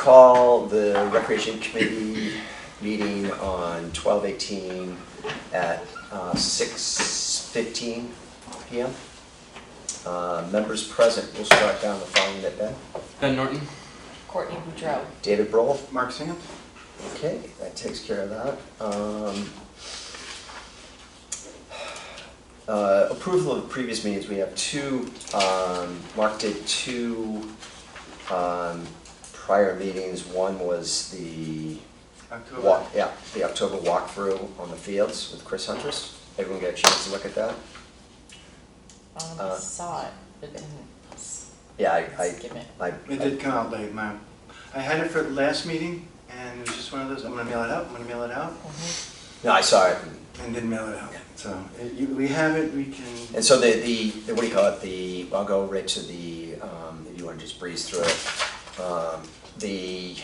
call the Recreation Committee meeting on 12/18 at 6:15 p.m. Members present, we'll start down the following that Ben. Ben Norton. Courtney Boudreau. David Brohl. Mark Singham. Okay, that takes care of that. Approval of previous meetings, we have two, Mark did two prior meetings. One was the the October walkthrough on the fields with Chris Huntress. Everyone get a chance to look at that? I saw it, but didn't. Yeah, Skip it. It did come out late. I had it for the last meeting, and it was just one of those, I'm gonna mail it out, No, I saw it. and didn't mail it out. So, we have it, we can, And so the what do you call it, I'll go right to the, if you want to just breeze through it. The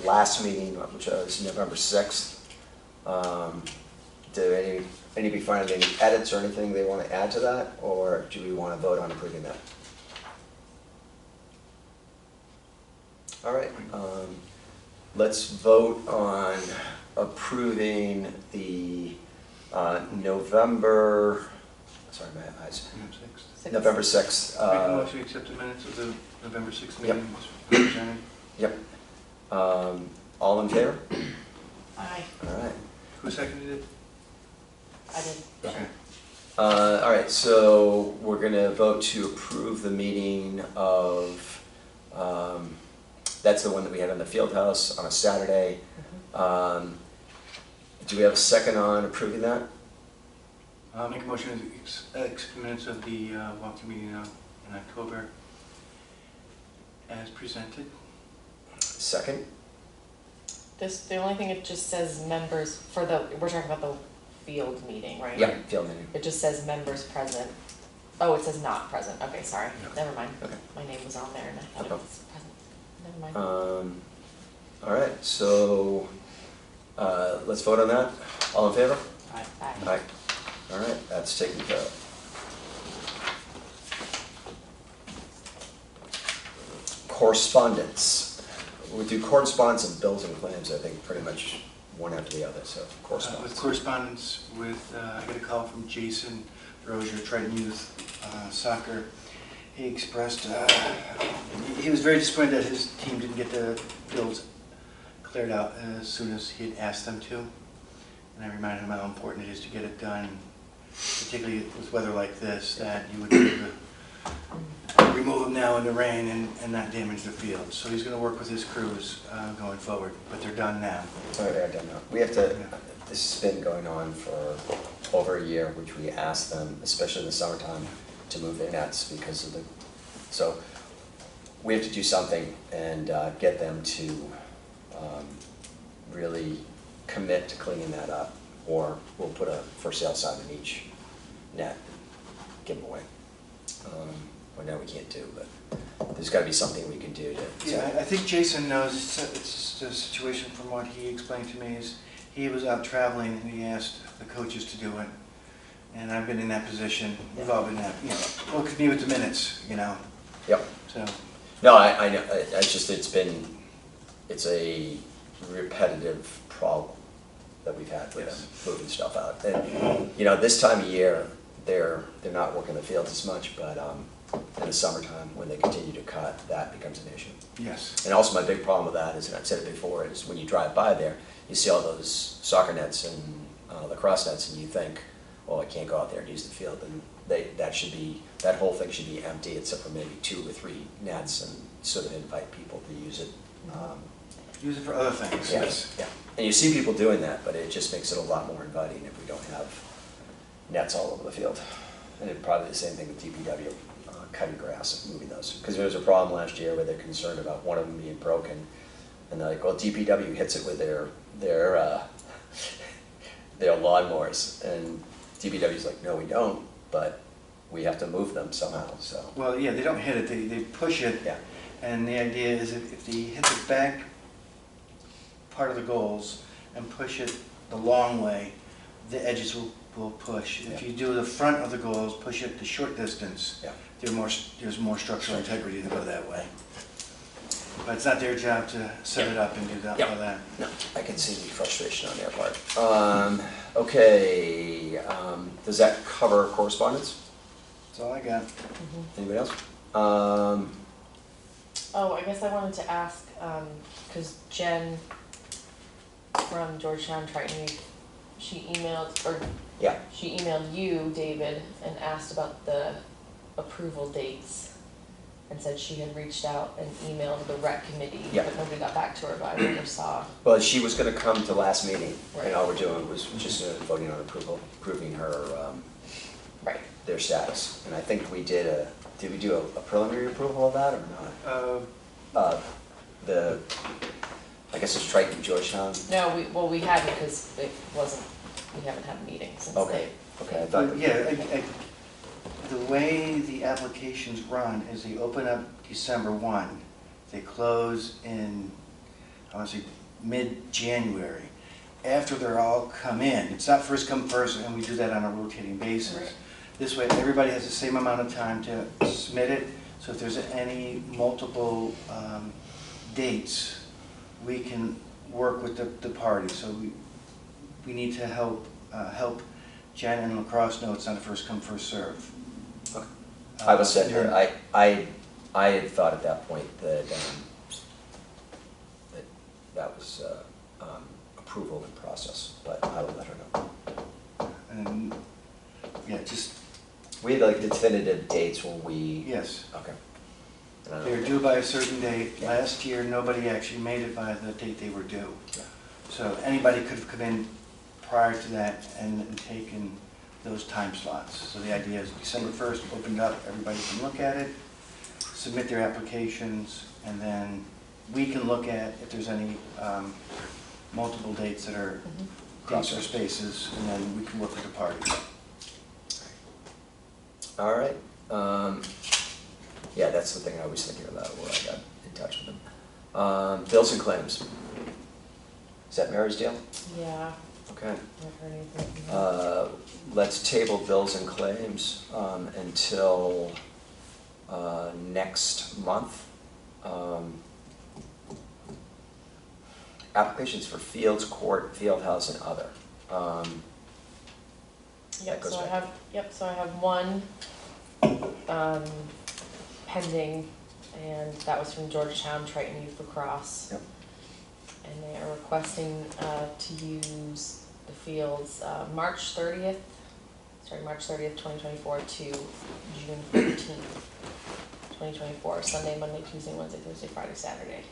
last meeting, which was November 6th, do anybody find any edits or anything they want to add to that? Or do we want to vote on approving that? All right, let's vote on approving the November, sorry, my eyes. November 6th. make a motion to accept the minutes of the November 6th Yep. meeting as presented. Yep. All in favor? Aye. All right. Who seconded it? I did. Okay. All right, so we're gonna vote to approve the meeting of, that's the one that we had in the field house on a Saturday. Do we have a second on approving that? I'll make a motion to accept the minutes of the walkthrough meeting in October as presented. Second? The only thing, it just says members for we're talking about the field meeting, right? Yeah, field meeting. It just says members present. Oh, it says not present. Okay, sorry. Yeah. Never mind. Okay. My name was on there and I thought it Okay. was present. Never mind. All right, so let's vote on that. All in favor? Aye. Aye. All right, that's taken care of. Correspondence. We do correspondence and bills and claims, I think, pretty much one after the other, so With correspondence. correspondence with, I got a call from Jason Rozier, Triton Youth Soccer. He expressed, he was very disappointed that his team didn't get the fields cleared out as soon as he had asked them to. And I reminded him how important it is to get it done, particularly with weather like this, that you would be able to remove them now in the rain and not damage the field. So he's going to work with his crews going forward, but they're done now. All right, I don't know. We have to, this has been going on for over a year, which we asked them, especially in the summertime, to move their nets because of so we have to do something and get them to really commit to cleaning that up, or we'll put a for sale sign in each net, give them away. I know we can't do, but there's got to be something we can do to. Yeah, I think Jason knows it's the situation from what he explained to me is he was out traveling and he asked the coaches to do it. And I've been in that position, we've all been that, look at me with the minutes, Yep. so. No, I know, it's just, it's a repetitive problem that we've had with them moving stuff out. And, this time of year, they're not working the fields as much, but in the summertime, when they continue to cut, that becomes an issue. Yes. And also my big problem with that is, and I've said it before, is when you drive by there, you see all those soccer nets and lacrosse nets, and you think, well, I can't go out there and use the field, and that whole thing should be empty except for maybe 2 or 3 nets, and sort of invite people to use it. Use it for other things, Yeah, yes. yeah. And you see people doing that, but it just makes it a lot more inviting if we don't have nets all over the field. And it'd probably the same thing with DPW, cutting grass and moving those. Because there was a problem last year where they're concerned about one of them being broken, and they're like, well, DPW hits it with their lawnmowers, and DPW's like, no, we don't, but we have to move them somehow, so. Well, yeah, they don't hit it, they push it. Yeah. And the idea is if they hit the back part of the goals and push it the long way, the edges will push. If Yeah. you do the front of the goals, push it the short distance, Yeah. there's more structural integrity to go that way. But it's not their job to set it up and do that, all that. No, I can see the frustration on their part. Okay, does that cover correspondence? That's all I got. Anybody else? Oh, I guess I wanted to ask, cause Jen from Georgetown Triton, she emailed you, David, and asked about the approval dates. And said she had reached out and emailed the rec committee, Yeah. but nobody got back to her, but I never saw. Well, she was gonna come to last meeting, and Right. all we're doing was just voting on approving her, Right. their status. And I think we did we do a preliminary approval of that or not? I guess it's Triton Georgetown. No, we hadn't, because we haven't had a meeting since Okay, okay, I thought. The way the applications run is they open up December 1, they close in, I want to say, mid-January. After they're all come in, it's not first come first, and we do that on a rotating basis. Right. This way, everybody has the same amount of time to submit it, so if there's any multiple dates, we can work with the parties. So we need to help Jen and La Crosse know it's not a first come, first serve. Okay. I was sitting here, I had thought at that point that that was approval in process, but I will let her know. And, yeah, just, We had like the definitive dates when we. yes. Okay. And I don't They were know. due by a certain date. Yeah. Last year, nobody actually made it by the date they were due. Yeah. So anybody could have come in prior to that and taken those time slots. So the idea is December 1st, opened up, everybody can look at it, submit their applications, and then we can look at if there's any multiple dates that are cross or spaces, and then we can work with the parties. All right. Yeah, that's the thing I was thinking about where I got in touch with them. Bills and claims. Is that Mary's deal? Yeah, Okay. I've heard anything from her. Let's table bills and claims until next month. Applications for Fields Court, Fieldhouse, and other. Yep, goes so I back. have one, pending, and that was from Georgetown Triton Youth Lacrosse. Yep. And they are requesting, to use the fields, March 30th, 2024 to June 13th, 2024, Sunday, Monday, Tuesday, Wednesday, Thursday, Friday, Saturday.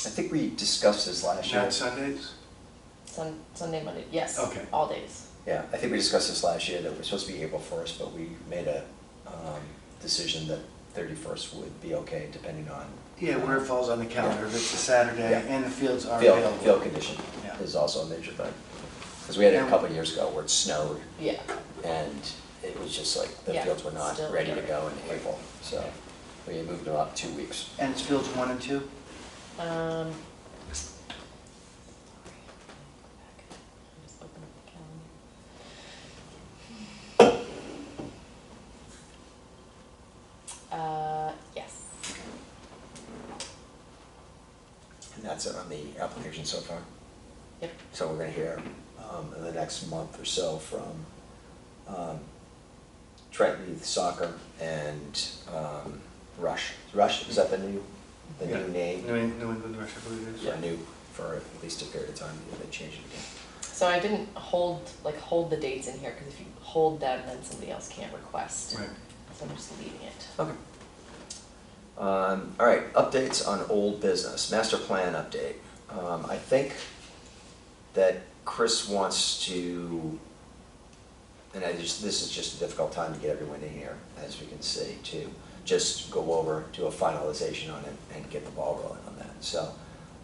I think we discussed this last year. Not Sundays? Sunday, Monday, yes, Okay. all days. Yeah, I think we discussed this last year, that it was supposed to be April 1st, but we made a decision that 31st would be okay, depending on Yeah, where it falls on the calendar, if it's a Saturday Yeah. and the fields are available. field condition Yeah. is also a major thing. Because we had it a couple of years ago where it snowed, Yeah, and it was just like, the Yeah, fields were not still ready to there. go in April, so we moved them up 2 weeks. And it's fields 1 and 2? Just open up the calendar. Yes. And that's it on the application so far. Yep. So we're gonna hear in the next month or so from Trenton Youth Soccer and Rush. Rush, is that the new name? New England Rush, I believe it is. Yeah, new for at least a period of time, they changed it again. So I didn't hold the dates in here, because if you hold them, then somebody else can't request. Right. So I'm just leaving it. Okay. All right, updates on old business, master plan update. I think that Chris wants to, and this is just a difficult time to get everyone in here, as we can see, to just go over, do a finalization on it and get the ball rolling on that. So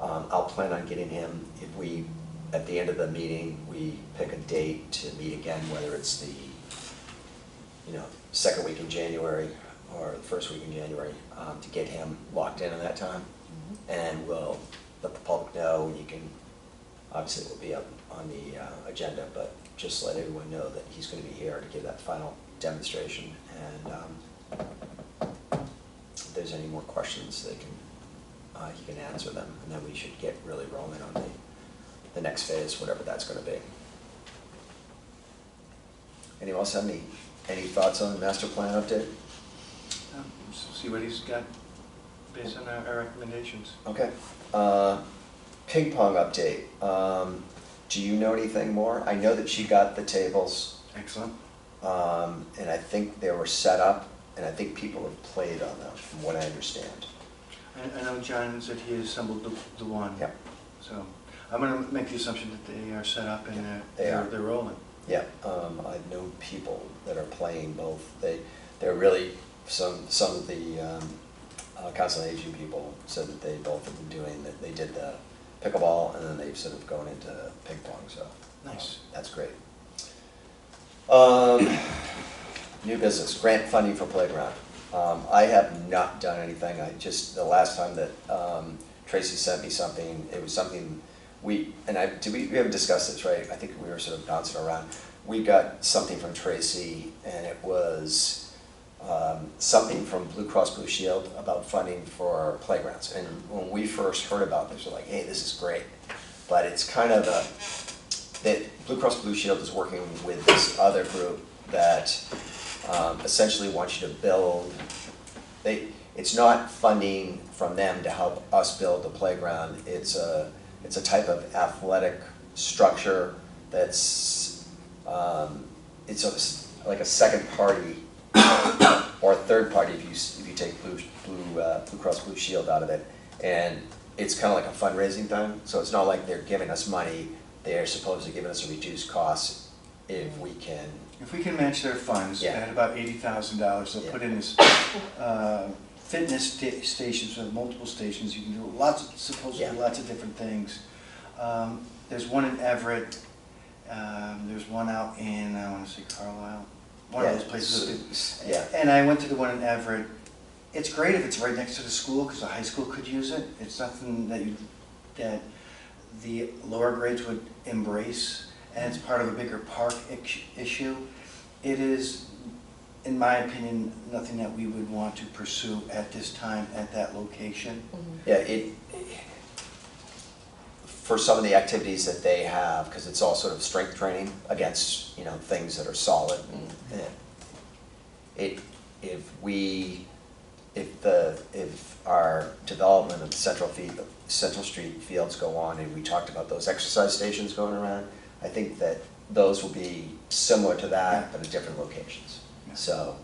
I'll plan on getting him, if we, at the end of the meeting, we pick a date to meet again, whether it's the, second week in January or the first week in January, to get him locked in at that time. And we'll let the public know, and you can, obviously it will be up on the agenda, but just let everyone know that he's going to be here to give that final demonstration. And if there's any more questions, they can he can answer them, and then we should get really rolling on the next phase, whatever that's gonna be. Anyone else have any thoughts on the master plan update? See what he's got based on our recommendations. Okay. Ping pong update. Do you know anything more? I know that she got the tables, Excellent. and I think they were set up, and I think people have played on them, from what I understand. I know John said he assembled the one. Yep. So I'm going to make the assumption that they are set up and They they're rolling. Yeah, I've known people that are playing both. They're really, some of the Council on Aging people said that they both have been doing, that they did the pickleball and then they've sort of gone into ping pong, so. Nice. That's great. New business, grant funding for playground. I have not done anything. The last time that Tracy sent me something, it was something we haven't discussed this, right? I think we were sort of bouncing around. We got something from Tracy, and it was something from Blue Cross Blue Shield about funding for playgrounds. And when we first heard about this, we're like, hey, this is great. But it's kind of that Blue Cross Blue Shield is working with this other group that essentially wants you to build. It's not funding from them to help us build the playground. It's a type of athletic structure that's it's like a second party or a third party if you take Blue Cross Blue Shield out of it, and it's kind of like a fundraising thing. So it's not like they're giving us money; they're supposed to give us a reduced cost if we can. If we can match their funds Yeah. at about $80,000, they'll Yeah. put in this fitness stations, or multiple stations. You can do supposedly Yeah. lots of different things. There's one in Everett. There's one out in, I want to say Carlisle. One of those places. Yeah. And I went to the one in Everett. It's great if it's right next to the school, because the high school could use it. It's nothing that the lower grades would embrace, and it's part of a bigger park issue. It is, in my opinion, nothing that we would want to pursue at this time at that location. Yeah, for some of the activities that they have, because it's all sort of strength training against, things that are solid. If our development of Central Street fields go on, and we talked about those exercise stations going around, I think that those will be similar to that, but at different locations. Yeah. So,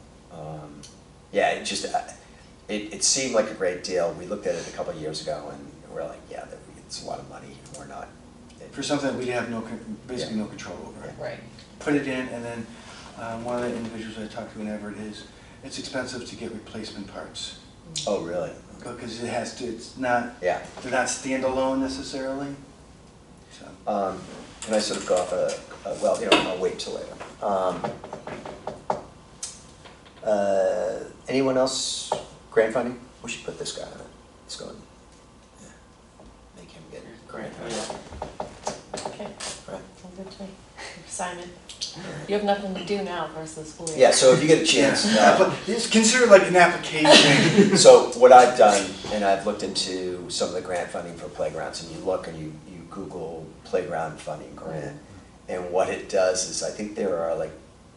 it seemed like a great deal. We looked at it a couple of years ago, and we're like, yeah, it's a lot of money. We're not. For something that we have basically no control over. Yeah. Right. Put it in, and then one of the individuals I talked to in Everett it's expensive to get replacement parts. Oh, really? Because it's not, Yeah. they're not standalone necessarily. So. Can I sort of go off I'll wait till later. Anyone else grant funding? We should put this guy on it. Let's go and make him get grant funding. Okay, Right. sounds good to me. Simon, you have nothing to do now for the rest of the school year. Yeah, so if you get a chance. But it's considered like an application. So what I've done, and I've looked into some of the grant funding for playgrounds, and you look and you Google playground funding grant, and what it does is, I think there are like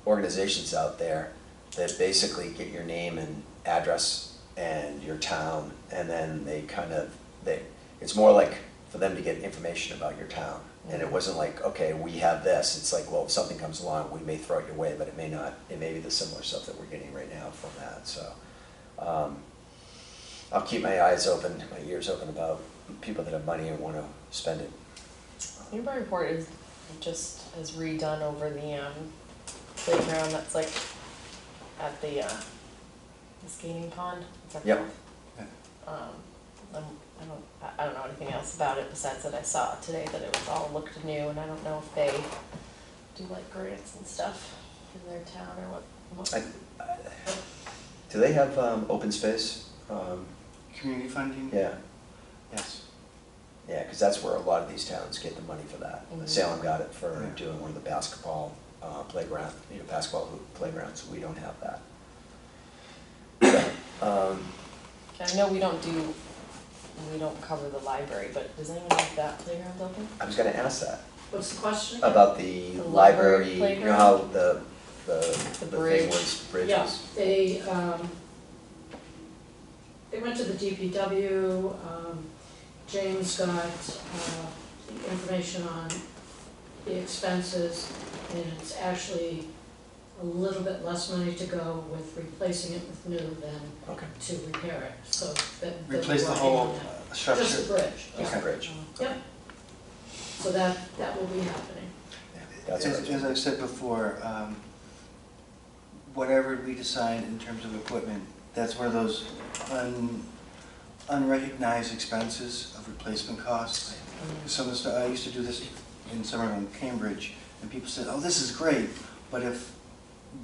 organizations out there that basically get your name and address and your town, and then it's more like for them to get information about your town. And it wasn't like, okay, we have this. It's like, well, if something comes along, we may throw it your way, but it may not. It may be the similar stuff that we're getting right now from that. So I'll keep my eyes open, my ears open about people that have money and want to spend it. Newburyport has redone over the playground that's like at the skating pond. What's that Yep. called? I don't know anything else about it besides that I saw today that it was all looked new, and I don't know if they do like grants and stuff in their town or what. Do they have open space? Community funding? Yeah. Yes. Yeah, because that's where a lot of these towns get the money for that. Mhm. Salem got it for Yeah. doing one of the basketball playground, basketball hoop playgrounds. We don't have that. I know we don't do we don't cover the library, but does anyone know if that playground's open? I was gonna ask that, What's the question again? about the The library, library you know how the thing bridge. was, bridges? Yeah, they went to the DPW, James got, the information on the expenses, and it's actually a little bit less money to go with replacing it with new than Okay, to repair it, so that. Replace the they're whole working on that. structure? Just the bridge, just the yeah. bridge. Yep. So that will be happening. That's As what I was- I've said before, whatever we decide in terms of equipment, that's one of those unrecognized expenses of replacement costs. Some of the stuff, I used to do this in summer in Cambridge, and people said, oh, this is great, but if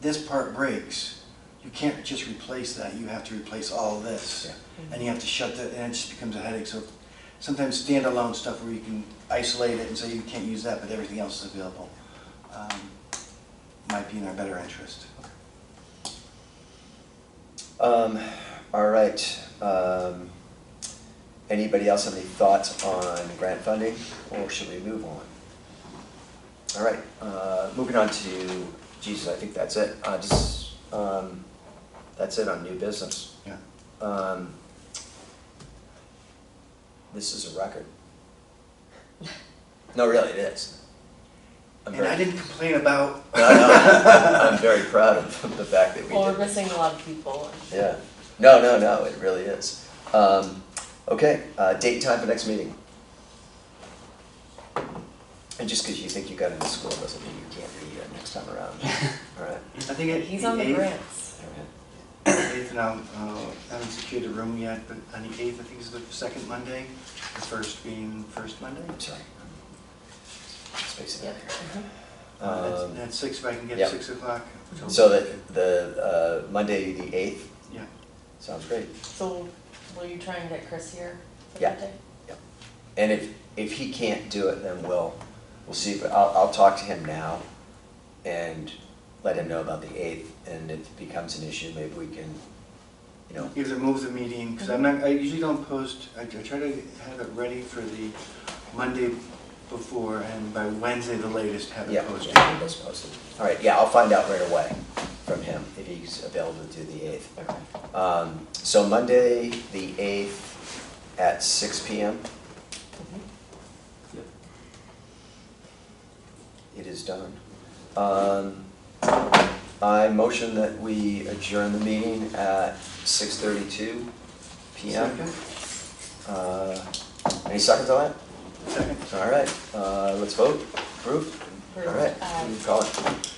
this part breaks, you can't just replace that, you have to replace all of this. Yeah. And you have to shut that, and it just becomes a headache. So sometimes standalone stuff where you can isolate it and say you can't use that, but everything else is available, might be in our better interest. All right, anybody else have any thoughts on grant funding, or should we move on? All right, moving on to, Jesus, I think that's it, that's it on new business. Yeah. This is a record. No, really, it is. And I didn't complain about. No, I'm very proud of the fact that we did. Well, we're this. missing a lot of people. Yeah. No, it really is. Okay, date and time for next meeting. And just because you think you got into school doesn't mean you can't be here next time around. All right. I think He's on the 8th, grants. All right. 8th, and I haven't secured a room yet, but on the 8th, I think is the second Monday, the first being first Monday. I'm sorry. Space it out Yep. here. That's 6, if I can get yeah. 6 o'clock. So the Monday, the 8th, Yeah. sounds great. So will you try and get Chris here for Yeah. that day? And if he can't do it, then we'll see, but I'll talk to him now and let him know about the 8th, and if it becomes an issue, maybe we can, you know, Either move the meeting, because I usually don't post, I try to have it ready for the Monday before, and by Wednesday the latest have yeah, it posted. yeah, it's posted. All right, yeah, I'll find out right away from him if he's available to do the 8th. Okay. So Monday, the 8th at 6 PM, it is done. I motion that we adjourn the meeting at 6:32 PM. Any seconds on that? Second. All right, let's vote. Approved? All right, Aye. you call it.